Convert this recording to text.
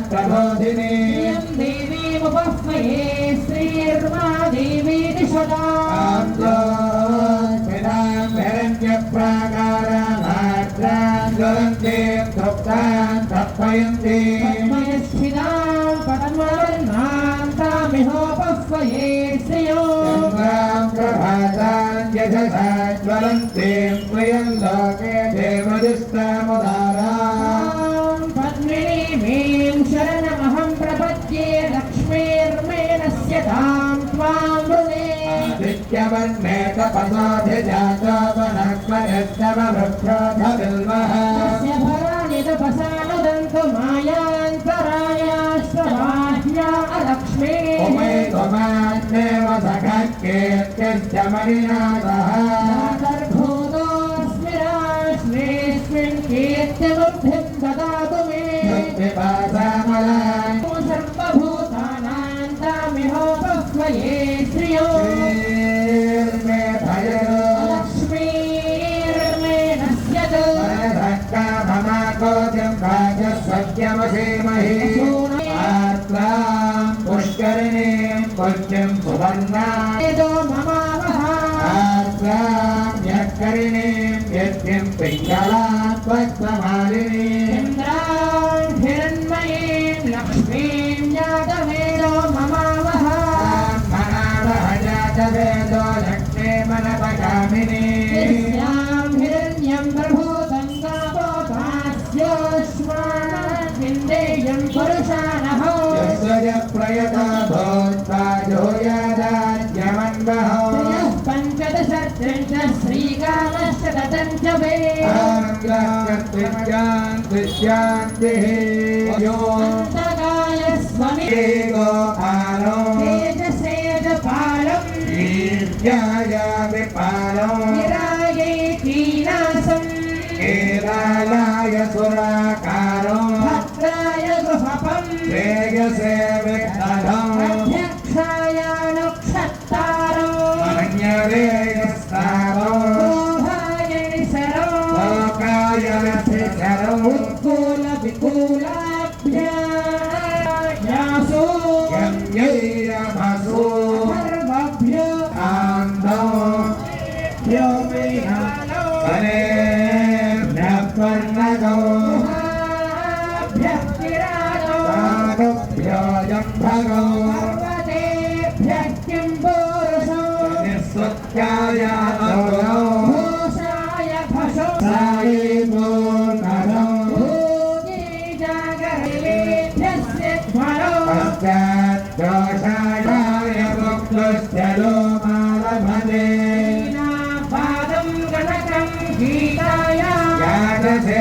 प्रबोधिनी देवीमुपस्मये श्रीर्मा देवी दिशदा ज्वलन्तीं तप्तां तप्पयन्ति स्थितां पद्मवर्णां तामिहोपस्मये श्रियो प्रभातां यशसा ज्वलन्तीं प्रियं लोके देवदुष्टामुदारां पद्मिनीं शरणमहं प्रपद्ये लक्ष्मीर्मे नश्यतां त्वां वृणे आदित्यवर्णे तपसोऽधिजातो वनस्पतिस्तववृक्षोऽधबिल्वः तस्य भराणि तपसा नुदन्तु मायान्तरायाश्वबाह्या अलक्ष्मीः उमे त्वमान्येव सखकेत्यश्च मणिनाथः गर्भूतोऽस्मि राश्मेऽस्मिन् कीर्तिबुद्धिं ददातु मे पिपासामलान् सर्वभूतानां तामिहोपस्मये श्रियो मे भजतो लक्ष्मीर्मे नश्यतु भक्ताभमाकोतिं भाजसत्यमसीमहि आत्मां पुष्करिणीं पुष्टिं सुवर्णां वेदो ममावः आत्मां यत्करिणीं यज्ञं पिङ्गलां पद्ममालिनीम् इन्द्रां हिरण्मयीं लक्ष्मीं जातवेदो ममावः वेदो लक्ष्मी मनपगामिनी यस्यां हिरण्यं प्रभूतं गावोपास्योष्मान्विन्देयं पुरुषानहो यस्य प्रयतो भूत्वा जोयादाद्यमन्वहो पञ्चदशर्त्रिंश श्रीकामश्च ततञ्च वे शान्तिः अन्तकाय स्वमे गोपालो तेजसेजपालं वीर्याय विपालो विराये कीलासं केलाय सुराकारो भद्राय गृहपं श्रेयसे विठलो अध्यक्षाय नक्षत्तारो मन्यरेयस्तारो लोभाय निसरो लोकाय रथिचरो उत्कूल विकूलाभ्यासो यं यैरभसो सर्वभ्यो आन्दो भ्यो विहालो हरेभ्यः पर्णगो भ्यः किरालो साधुभ्यो जम्भगो पर्वतेभ्यः किं पुरुषो निःस्वत्याय अगो घोषाय भसो सायिबो नरो भोगी जागरेभ्यस्य ध्वरो पश्चाद्दोषाय मुक्तश्चलो मालभते पादं गणकं गीताय यादसे